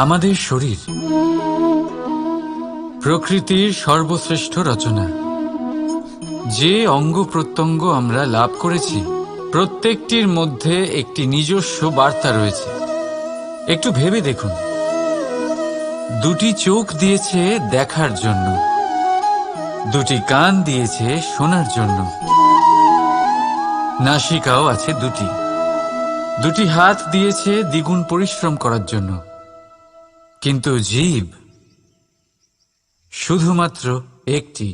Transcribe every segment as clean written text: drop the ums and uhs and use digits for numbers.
আমাদের শরীর প্রকৃতির সর্বশ্রেষ্ঠ রচনা। যে অঙ্গ প্রত্যঙ্গ আমরা লাভ করেছি প্রত্যেকটির মধ্যে একটি নিজস্ব বার্তা রয়েছে। একটু ভেবে দেখুন, দুটি চোখ দিয়েছে দেখার জন্য, দুটি কান দিয়েছে শোনার জন্য, নাসিকাও আছে দুটি, দুটি হাত দিয়েছে দ্বিগুণ পরিশ্রম করার জন্য। কিন্তু জীব শুধুমাত্র একটি,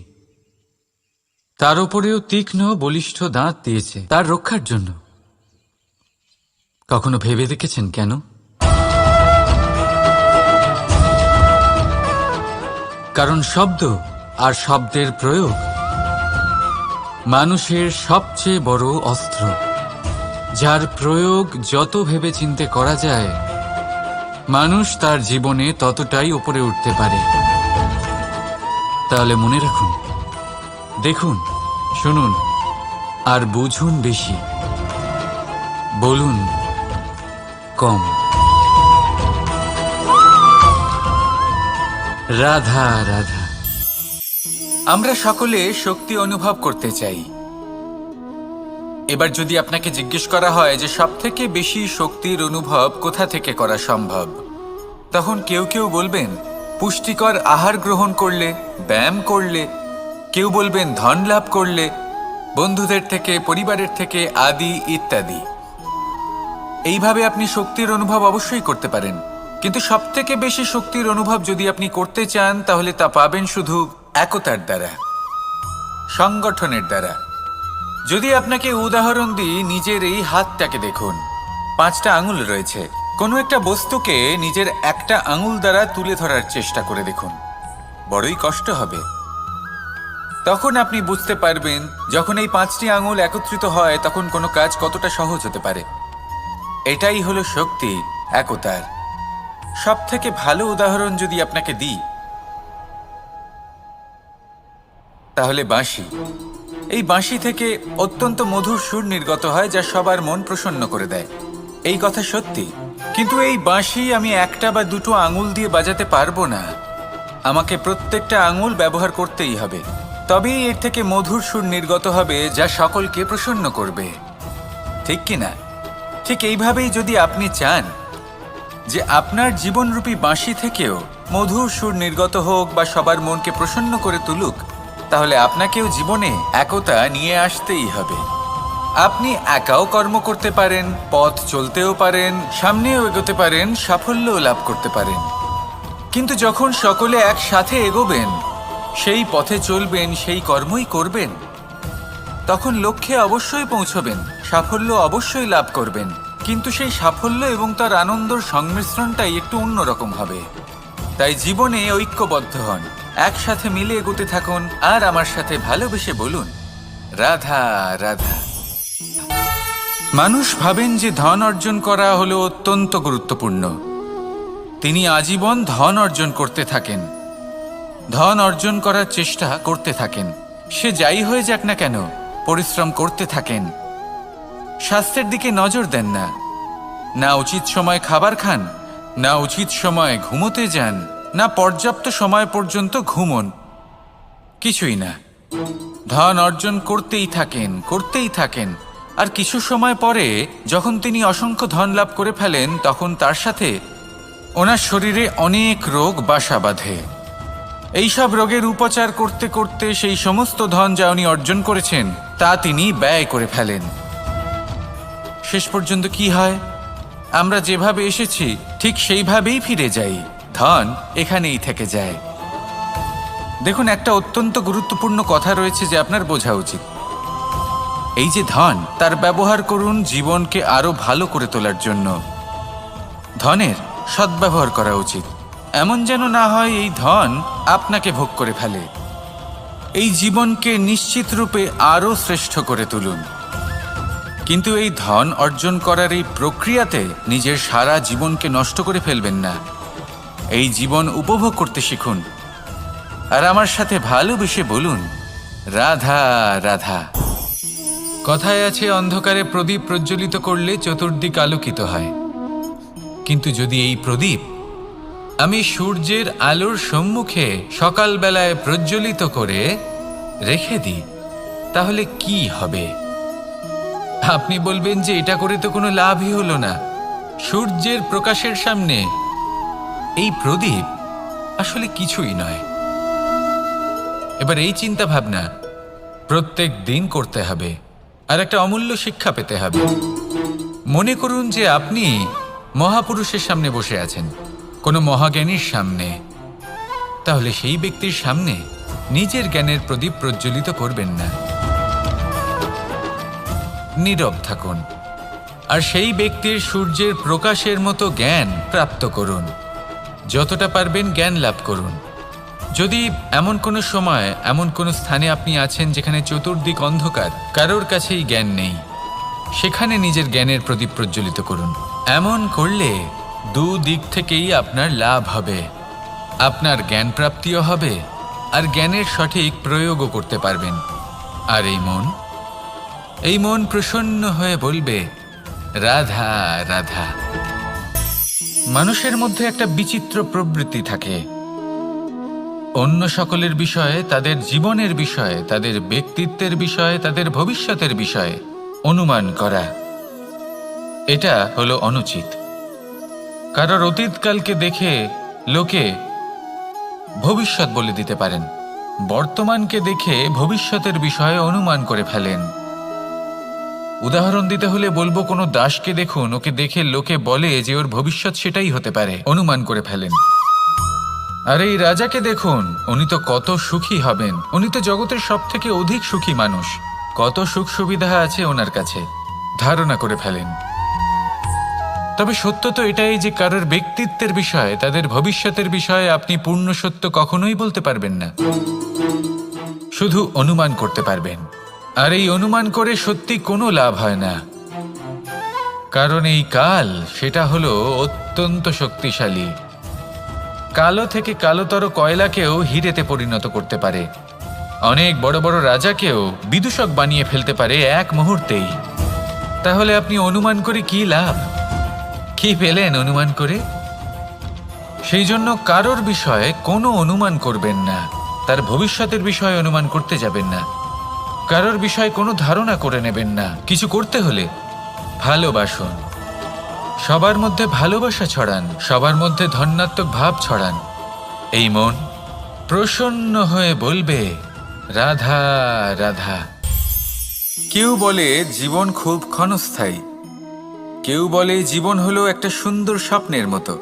তার উপরেও তীক্ষ্ণ বলিষ্ঠ দাঁত দিয়েছে তার রক্ষার জন্য। কখনো ভেবে দেখেছেন কেন? কারণ শব্দ আর শব্দের প্রয়োগ মানুষের সবচেয়ে বড় অস্ত্র, যার প্রয়োগ যত ভেবেচিন্তে করা যায় মানুষ তার জীবনে ততটাই উপরে উঠতে পারে। তাহলে মনে রাখুন, দেখুন, শুনুন আর বুঝুন বেশি, বলুন কম। রাধা রাধা। আমরা সকলে শক্তি অনুভব করতে চাই। এবার যদি আপনাকে জিজ্ঞেস করা হয় যে সবথেকে বেশি শক্তির অনুভব কোথা থেকে করা সম্ভব, তখন কেউ কেউ বলবেন পুষ্টিকর আহার গ্রহণ করলে, ব্যায়াম করলে, কেউ বলবেন ধন লাভ করলে, বন্ধুদের থেকে, পরিবারের থেকে, আদি ইত্যাদি। এইভাবে আপনি শক্তির অনুভব অবশ্যই করতে পারেন, কিন্তু সবথেকে বেশি শক্তির অনুভব যদি আপনি করতে চান তাহলে তা পাবেন শুধু একতার দ্বারা, সংগঠনের দ্বারা। যদি আপনাকে উদাহরণ দিই, নিজের এই হাতটাকে দেখুন, 5টা আঙুল রয়েছে। কোনো একটা বস্তুকে নিজের একটা আঙুল দ্বারা তুলে ধরার চেষ্টা করে দেখুন, বড়ই কষ্ট হবে। তখন আপনি বুঝতে পারবেন যখন এই 5টি আঙুল একত্রিত হয় তখন কোনো কাজ কতটা সহজ হতে পারে। এটাই হলো শক্তি, একতার। সব থেকে ভালো উদাহরণ যদি আপনাকে দিই তাহলে বাঁশি। এই বাঁশি থেকে অত্যন্ত মধুর সুর নির্গত হয় যা সবার মন প্রসন্ন করে দেয়। এই কথা সত্যি, কিন্তু এই বাঁশি আমি একটা বা দুটো আঙুল দিয়ে বাজাতে পারবো না। আমাকে প্রত্যেকটা আঙুল ব্যবহার করতেই হবে, তবেই এর থেকে মধুর সুর নির্গত হবে যা সকলকে প্রসন্ন করবে, ঠিক কি না? ঠিক এইভাবেই যদি আপনি চান যে আপনার জীবনরূপী বাঁশি থেকেও মধুর সুর নির্গত হোক বা সবার মনকে প্রসন্ন করে তুলুক, তাহলে আপনাকেও জীবনে একতা নিয়ে আসতেই হবে। আপনি একাও কর্ম করতে পারেন, পথ চলতেও পারেন, সামনেও এগোতে পারেন, সাফল্যও লাভ করতে পারেন। কিন্তু যখন সকলে একসাথে এগোবেন, সেই পথে চলবেন, সেই কর্মই করবেন, তখন লক্ষ্যে অবশ্যই পৌঁছবেন, সাফল্য অবশ্যই লাভ করবেন। কিন্তু সেই সাফল্য এবং তার আনন্দর সংমিশ্রণটাই একটু অন্যরকম হবে। তাই জীবনে ঐক্যবদ্ধ হন, একসাথে মিলে এগোতে থাকুন, আর আমার সাথে ভালোবেসে বলুন রাধা রাধা। মানুষ ভাবেন যে ধন অর্জন করা হলো অত্যন্ত গুরুত্বপূর্ণ। তিনি আজীবন ধন অর্জন করতে থাকেন, ধন অর্জন করার চেষ্টা করতে থাকেন। সে যাই হয়ে যাক না কেন, পরিশ্রম করতে থাকেন। স্বাস্থ্যের দিকে নজর দেন না, না উচিত সময় খাবার খান, না উচিত সময় ঘুমোতে যান, না পর্যাপ্ত সময় পর্যন্ত ঘুমন, কিছুই না। ধন অর্জন করতেই থাকেন, করতেই থাকেন। আর কিছু সময় পরে যখন তিনি অসংখ্য ধন লাভ করে ফেলেন, তখন তার সাথে ওনার শরীরে অনেক রোগ বাসা বাঁধে। এইসব রোগের উপচার করতে করতে সেই সমস্ত ধন যা উনি অর্জন করেছেন তা তিনি ব্যয় করে ফেলেন। শেষ পর্যন্ত কি হয়? আমরা যেভাবে এসেছি ঠিক সেইভাবেই ফিরে যাই, ধন এখানেই থেকে যায়। দেখুন, একটা অত্যন্ত গুরুত্বপূর্ণ কথা রয়েছে যে আপনার বোঝা উচিত। এই যে ধন, তার ব্যবহার করুন জীবনকে আরো ভালো করে তোলার জন্য। ধনের সদ্ব্যবহার করা উচিত, এমন যেন না হয় এই ধন আপনাকে ভোগ করে ফেলে। এই জীবনকে নিশ্চিত রূপে আরো শ্রেষ্ঠ করে তুলুন। কিন্তু এই ধন অর্জন করার এই প্রক্রিয়াতে নিজের সারা জীবনকে নষ্ট করে ফেলবেন না। এই জীবন উপভোগ করতে শিখুন, আর আমার সাথে ভালোবেসে বলুন রাধা রাধা। কথায় আছে, অন্ধকারে প্রদীপ প্রজ্বলিত করলে চতুর্দিক আলোকিত হয়। কিন্তু যদি এই প্রদীপ আমি সূর্যের আলোর সম্মুখে সকালবেলায় প্রজ্বলিত করে রেখে দিই, তাহলে কি হবে? আপনি বলবেন যে এটা করে তো কোনো লাভই হলো না। সূর্যের প্রকাশের সামনে এই প্রদীপ আসলে কিছুই নয়। এবার এই চিন্তা ভাবনা প্রত্যেক দিন করতে হবে, আর একটা অমূল্য শিক্ষা পেতে হবে। মনে করুন যে আপনি মহাপুরুষের সামনে বসে আছেন, কোনো মহাজ্ঞানীর সামনে, তাহলে সেই ব্যক্তির সামনে নিজের জ্ঞানের প্রদীপ প্রজ্বলিত করবেন না, নীরব থাকুন আর সেই ব্যক্তির সূর্যের প্রকাশের মতো জ্ঞান প্রাপ্ত করুন। যতটা পারবেন জ্ঞান লাভ করুন। যদি এমন কোনো সময়, এমন কোনো স্থানে আপনি আছেন যেখানে চতুর্দিক অন্ধকার, কারোর কাছেই জ্ঞান নেই, সেখানে নিজের জ্ঞানের প্রদীপ প্রজ্বলিত করুন। এমন করলে দুদিক থেকেই আপনার লাভ হবে। আপনার জ্ঞান প্রাপ্তিও হবে আর জ্ঞানের সঠিক প্রয়োগও করতে পারবেন। আর এই মন প্রসন্ন হয়ে বলবে, রাধা রাধা। মানুষের মধ্যে একটা বিচিত্র প্রবৃত্তি থাকে, অন্য সকলের বিষয়ে, তাদের জীবনের বিষয়ে, তাদের ব্যক্তিত্বের বিষয়ে, তাদের ভবিষ্যতের বিষয়ে অনুমান করা। এটা হলো অনুচিত। কারোর অতীতকালকে দেখে লোকে ভবিষ্যৎ বলে দিতে পারেন, বর্তমানকে দেখে ভবিষ্যতের বিষয়ে অনুমান করে ফেলেন। উদাহরণ দিতে হলে বলবো, কোনো দাসকে দেখুন, ওকে দেখে লোকে বলে যে ওর ভবিষ্যৎ সেটাই হতে পারে, অনুমান করে ফেলেন। আর এই রাজাকে দেখুন, উনি তো কত সুখী হবেন, উনি তো জগতের সব থেকে অধিক সুখী মানুষ, কত সুখ সুবিধা আছে ওনার কাছে, ধারণা করে ফেলেন। তবে সত্য তো এটাই যে কারোর ব্যক্তিত্বের বিষয়ে, তাদের ভবিষ্যতের বিষয়ে আপনি পূর্ণ সত্য কখনোই বলতে পারবেন না, শুধু অনুমান করতে পারবেন। আর এই অনুমান করে সত্যি কোনো লাভ হয় না, কারণ এই কাল সেটা হলো অত্যন্ত শক্তিশালী। কালো থেকে কালোতর কয়লাকেও হিরেতে পরিণত করতে পারে, অনেক বড় বড় রাজাকেও বিদূষক বানিয়ে ফেলতে পারে এক মুহূর্তেই। তাহলে আপনি অনুমান করে কি লাভ? কি পেলেন অনুমান করে? সেই জন্য কারোর বিষয়ে কোনো অনুমান করবেন না, তার ভবিষ্যতের বিষয়ে অনুমান করতে যাবেন না, কারোর বিষয়ে কোনো ধারণা করে নেবেন না। কিছু করতে হলে ভালোবাসুন, সবার মধ্যে ভালোবাসা ছড়ান, সবার মধ্যে ধন্যাত্মক ভাব ছড়ান। এই মন প্রসন্ন হয়ে বলবে, রাধা রাধা। কেউ বলে জীবন খুব ক্ষণস্থায়ী, কেউ বলে জীবন হলো একটা সুন্দর স্বপ্নের মতো,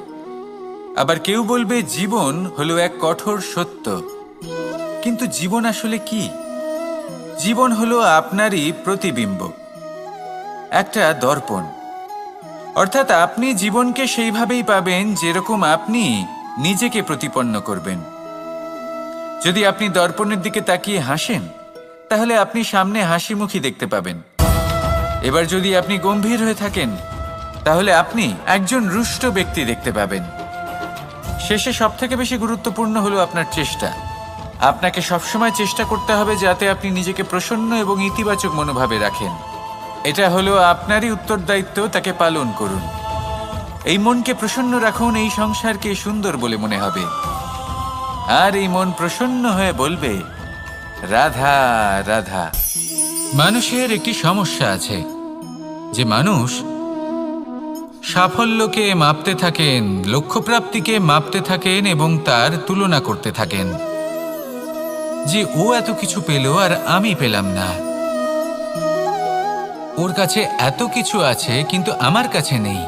আবার কেউ বলবে জীবন হলো এক কঠোর সত্য। কিন্তু জীবন আসলে কি? জীবন হলো আপনারই প্রতিবিম্ব, একটা দর্পণ। অর্থাৎ আপনি জীবনকে সেইভাবেই পাবেন যেরকম আপনি নিজেকে প্রতিপন্ন করবেন। যদি আপনি দর্পণের দিকে তাকিয়ে হাসেন, তাহলে আপনি সামনে হাসি মুখী দেখতে পাবেন। এবার যদি আপনি গম্ভীর হয়ে থাকেন, তাহলে আপনি একজন রুষ্ট ব্যক্তি দেখতে পাবেন। শেষে সবথেকে বেশি গুরুত্বপূর্ণ হলো আপনার চেষ্টা। আপনাকে সবসময় চেষ্টা করতে হবে যাতে আপনি নিজেকে প্রসন্ন এবং ইতিবাচক মনোভাবে রাখেন। এটা হলো আপনারই উত্তরদায়িত্ব, তাকে পালন করুন। এই মনকে প্রসন্ন রাখুন, এই সংসারকে সুন্দর বলে মনে হবে। আর এই মন প্রসন্ন হয়ে বলবে, রাধা রাধা। মানুষের একটি সমস্যা আছে যে মানুষ সাফল্যকে মাপতে থাকেন, লক্ষ্যপ্রাপ্তিকে মাপতে থাকেন এবং তার তুলনা করতে থাকেন যে ও এত কিছু পেল আর আমি পেলাম না, ওর কাছে এত কিছু আছে কিন্তু আমার কাছে নেই।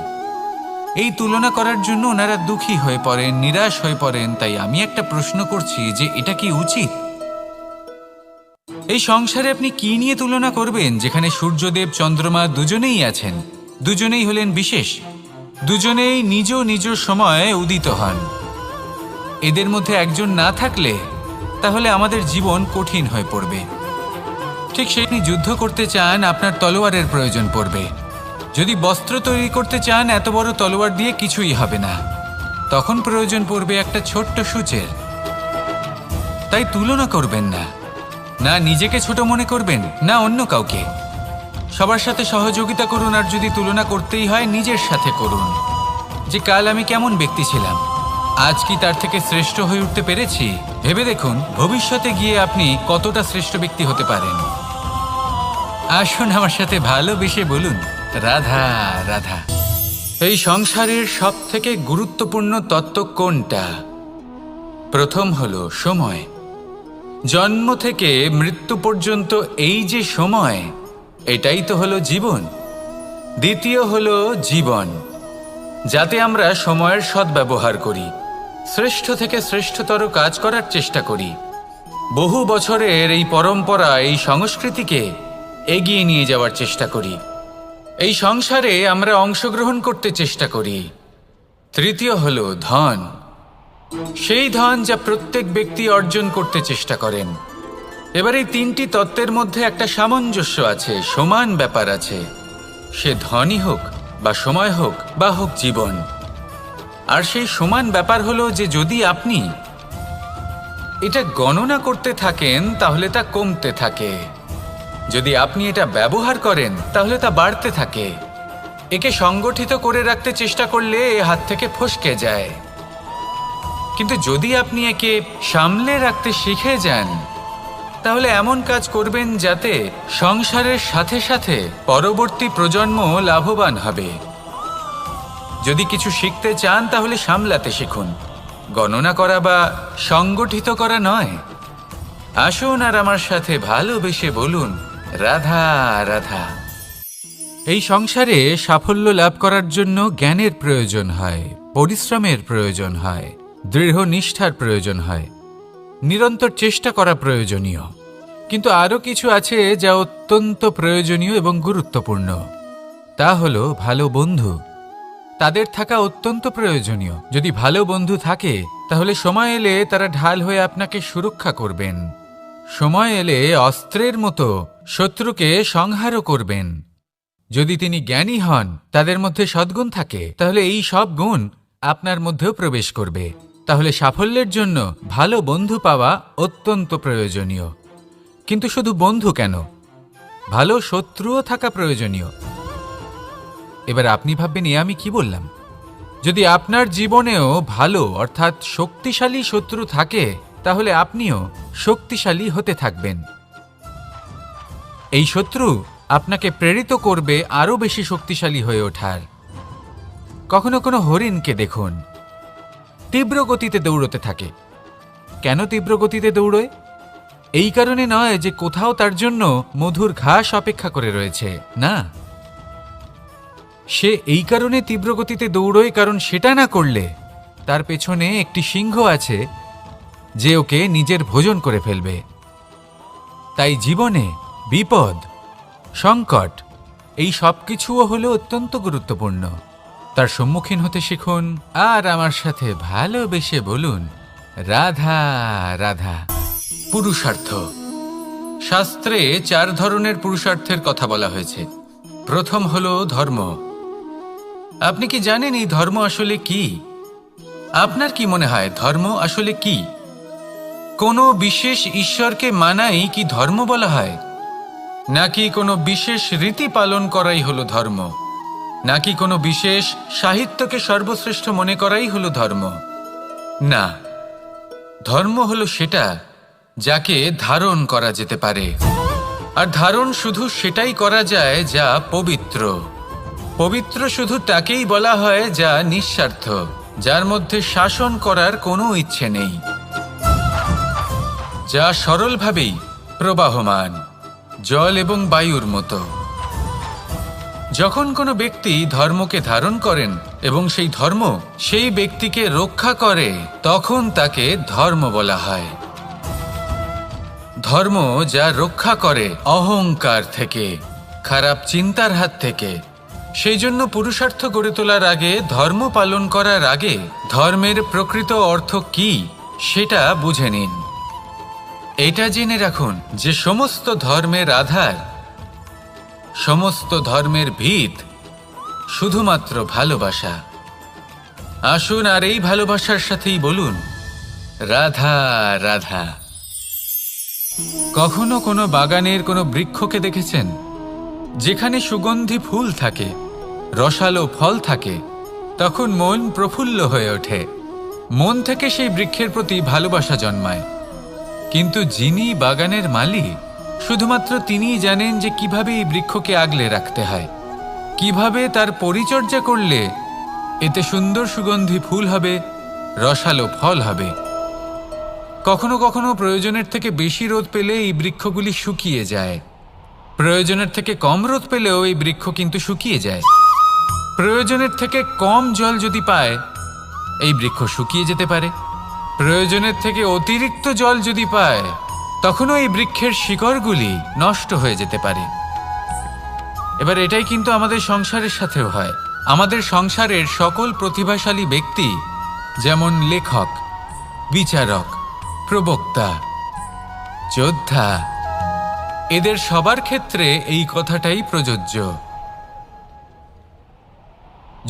এই তুলনা করার জন্য ওনারা দুঃখী হয়ে পড়েন, নিরাশ হয়ে পড়েন। তাই আমি একটা প্রশ্ন করছি যে এটা কি উচিত? এই সংসারে আপনি কি নিয়ে তুলনা করবেন, যেখানে সূর্যদেব চন্দ্রমা দুজনেই আছেন, দুজনেই হলেন বিশেষ, দুজনেই নিজ নিজ সময়ে উদিত হন। এদের মধ্যে একজন না থাকলে তাহলে আমাদের জীবন কঠিন হয়ে পড়বে। ঠিক সেই, আপনি যুদ্ধ করতে চান, আপনার তলোয়ারের প্রয়োজন পড়বে। যদি বস্ত্র তৈরি করতে চান, এত বড় তলোয়ার দিয়ে কিছুই হবে না, তখন প্রয়োজন পড়বে একটা ছোট্ট সূচের। তাই তুলনা করবেন না, না নিজেকে ছোট মনে করবেন, না অন্য কাউকে। সবার সাথে সহযোগিতা করুন, আর যদি তুলনা করতেই হয় নিজের সাথে করুন, যে কাল আমি কেমন ব্যক্তি ছিলাম, আজ কি তার থেকে শ্রেষ্ঠ হয়ে উঠতে পেরেছি? ভেবে দেখুন ভবিষ্যতে গিয়ে আপনি কতটা শ্রেষ্ঠ ব্যক্তি হতে পারেন। আসুন আমার সাথে ভালোবেসে বলুন, রাধা রাধা। এই সংসারের সব থেকে গুরুত্বপূর্ণ তত্ত্ব কোনটা? প্রথম হলো সময়। জন্ম থেকে মৃত্যু পর্যন্ত এই যে সময়, এটাই তো হলো জীবন। দ্বিতীয় হলো জীবন, যাতে আমরা সময়ের সদ্ব্যবহার করি, শ্রেষ্ঠ থেকে শ্রেষ্ঠতর কাজ করার চেষ্টা করি। বহু বছরের এই পরম্পরা, এই সংস্কৃতিকে এগিয়ে নিয়ে যাওয়ার চেষ্টা করি। এই সংসারে আমরা অংশগ্রহণ করতে চেষ্টা করি। তৃতীয় হলো ধন, সেই ধন যা প্রত্যেক ব্যক্তি অর্জন করতে চেষ্টা করেন। এবার এই তিনটি তত্ত্বের মধ্যে একটা সামঞ্জস্য আছে, সমান ব্যাপার আছে। সে ধনই হোক বা সময় হোক বা হোক জীবন। আর সেই সমান ব্যাপার হলো যে যদি আপনি এটা গণনা করতে থাকেন তাহলে তা কমতে থাকে, যদি আপনি এটা ব্যবহার করেন তাহলে তা বাড়তে থাকে। একে সংগঠিত করে রাখতে চেষ্টা করলে এ হাত থেকে ফসকে যায়, কিন্তু যদি আপনি একে সামলে রাখতে শিখে যান তাহলে এমন কাজ করবেন যাতে সংসারের সাথে সাথে পরবর্তী প্রজন্ম লাভবান হবে। যদি কিছু শিখতে চান তাহলে সামলাতে শিখুন, গণনা করা বা সংগঠিত করা নয়। আসুন আর আমার সাথে ভালোবেসে বলুন, রাধা রাধা। এই সংসারে সাফল্য লাভ করার জন্য জ্ঞানের প্রয়োজন হয়, পরিশ্রমের প্রয়োজন হয়, দৃঢ় নিষ্ঠার প্রয়োজন হয়, নিরন্তর চেষ্টা করা প্রয়োজনীয়। কিন্তু আরও কিছু আছে যা অত্যন্ত প্রয়োজনীয় এবং গুরুত্বপূর্ণ। তা হলো ভালো বন্ধু। তাদের থাকা অত্যন্ত প্রয়োজনীয়। যদি ভালো বন্ধু থাকে তাহলে সময় এলে তারা ঢাল হয়ে আপনাকে সুরক্ষা করবেন। সময় এলে অস্ত্রের মতো শত্রুকে সংহারও করবেন। যদি তিনি জ্ঞানী হন, তাদের মধ্যে সদ্গুণ থাকে, তাহলে এই সব গুণ আপনার মধ্যেও প্রবেশ করবে। তাহলে সাফল্যের জন্য ভালো বন্ধু পাওয়া অত্যন্ত প্রয়োজনীয়। কিন্তু শুধু বন্ধু কেন, ভালো শত্রুও থাকা প্রয়োজনীয়। এবার আপনি ভাববেন, এ আমি কি বললাম? যদি আপনার জীবনেও ভালো অর্থাৎ শক্তিশালী শত্রু থাকে তাহলে আপনিও শক্তিশালী হতে থাকবেন। এই শত্রু আপনাকে প্রেরিত করবে আরও বেশি শক্তিশালী হয়ে ওঠার। কখনো কোনো হরিণকে দেখুন, তীব্র গতিতে দৌড়তে থাকে। কেন তীব্র গতিতে দৌড়য়? এই কারণে নয় যে কোথাও তার জন্য মধুর ঘাস অপেক্ষা করে রয়েছে, না। সে এই কারণে তীব্র গতিতে দৌড়য় কারণ সেটা না করলে তার পেছনে একটি সিংহ আছে যে ওকে নিজের ভোজন করে ফেলবে। তাই জীবনে বিপদ, সংকট, এই সব কিছুও হলো অত্যন্ত গুরুত্বপূর্ণ। তার সম্মুখীন হতে শিখুন আর আমার সাথে ভালোবেসে বলুন, রাধা রাধা। পুরুষার্থ। শাস্ত্রে 4 ধরনের পুরুষার্থের কথা বলা হয়েছে। প্রথম হলো ধর্ম। আপনি কি জানেন এই ধর্ম আসলে কি? আপনার কি মনে হয় ধর্ম আসলে কি? কোনো বিশেষ ঈশ্বরকে মানাই কি ধর্ম বলা হয়? নাকি কোনো বিশেষ রীতি পালন করাই হলো ধর্ম? নাকি কোনো বিশেষ সাহিত্যকে সর্বশ্রেষ্ঠ মনে করাই হলো ধর্ম? না, ধর্ম হলো সেটা যাকে ধারণ করা যেতে পারে। আর ধারণ শুধু সেটাই করা যায় যা পবিত্র। পবিত্র শুধু তাকেই বলা হয় যা নিঃস্বার্থ, যার মধ্যে শাসন করার কোনো ইচ্ছে নেই, যা সরলভাবেই প্রবাহমান, জল এবং বায়ুর মতো। যখন কোনো ব্যক্তি ধর্মকে ধারণ করেন এবং সেই ধর্ম সেই ব্যক্তিকে রক্ষা করে, তখন তাকে ধর্ম বলা হয়। ধর্ম যা রক্ষা করে অহংকার থেকে, খারাপ চিন্তার হাত থেকে। সেই জন্য পুরুষার্থ গড়ে তোলার আগে, ধর্ম পালন করার আগে ধর্মের প্রকৃত অর্থ কি সেটা বুঝে নিন। এটা জেনে রাখুন যে সমস্ত ধর্মের আধার, সমস্ত ধর্মের ভিত শুধুমাত্র ভালোবাসা। আসুন আর এই ভালোবাসার সাথেই বলুন, রাধা রাধা। কখনো কোনো বাগানের কোনো বৃক্ষকে দেখেছেন যেখানে সুগন্ধি ফুল থাকে, রসালো ফল থাকে? তখন মন প্রফুল্ল হয়ে ওঠে। মন থেকে সেই বৃক্ষের প্রতি ভালোবাসা জন্মায়। কিন্তু যিনি বাগানের মালিক, শুধুমাত্র তিনিই জানেন যে কিভাবে এই বৃক্ষকে আগলে রাখতে হয়, কিভাবে তার পরিচর্যা করলে এতে সুন্দর সুগন্ধি ফুল হবে, রসালো ফল হবে। কখনো কখনো প্রয়োজনের থেকে বেশি রোদ পেলে এই বৃক্ষগুলি শুকিয়ে যায়, প্রয়োজনের থেকে কম রোদ পেলেও এই বৃক্ষ কিন্তু শুকিয়ে যায়। প্রয়োজনের থেকে কম জল যদি পায়, এই বৃক্ষ শুকিয়ে যেতে পারে। প্রয়োজনের থেকে অতিরিক্ত জল যদি পায়, তখনও এই বৃক্ষের শিকড়গুলি নষ্ট হয়ে যেতে পারে। এবার এটাই কিন্তু আমাদের সংসারের সাথেও হয়। আমাদের সংসারের সকল প্রতিভাশালী ব্যক্তি, যেমন লেখক, বিচারক, প্রবক্তা, যোদ্ধা, এদের সবার ক্ষেত্রে এই কথাটাই প্রযোজ্য।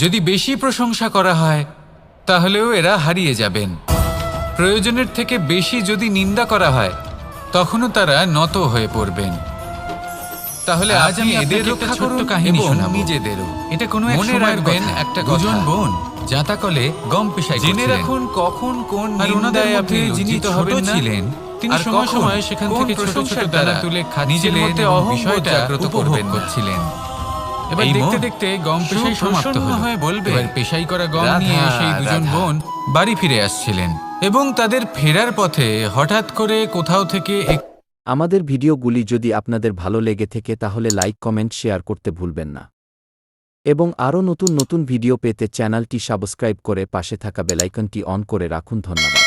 যদি বেশি প্রশংসা করা হয়, তাহলেও এরা হারিয়ে যাবেন। প্রয়োজনের থেকে বেশি যদি নিন্দা করা হয়, তখনও তারা নত হয়ে পড়বেন। তাহলে আজ আমি এদের একটা ছোট্ট কাহিনী শোনাবো, নিজেদেরও। এটা কোনো এক সময় রাখবেন একটা দুজন বোন যাতাকলে গম পেশাই করছিলেন। জেনে রাখুন কখন কোন নিন্দায় আপনি লজ্জিত হবেন ছিলেন, তিনি সময় সময় সেখান থেকে ছোট ছোট দানা তুলে নিজের মধ্যে বিষয়টা উপভোগ করছিলেন। এবার দেখতে দেখতে গম পেশাই সমাপ্ত হয়ে বলবে, এবার পেশাই করা গম নিয়ে সেই দুজন বোন বাড়ি ফিরে আসছিলেন এবং তাদের ফেরার পথে হঠাৎ করে কোথাও থেকে আমাদের ভিডিওগুলি যদি আপনাদের ভালো লেগে থাকে তাহলে লাইক, কমেন্ট, শেয়ার করতে ভুলবেন না এবং আরও নতুন নতুন ভিডিও পেতে চ্যানেলটি সাবস্ক্রাইব করে পাশে থাকা বেলাইকনটি অন করে রাখুন। ধন্যবাদ।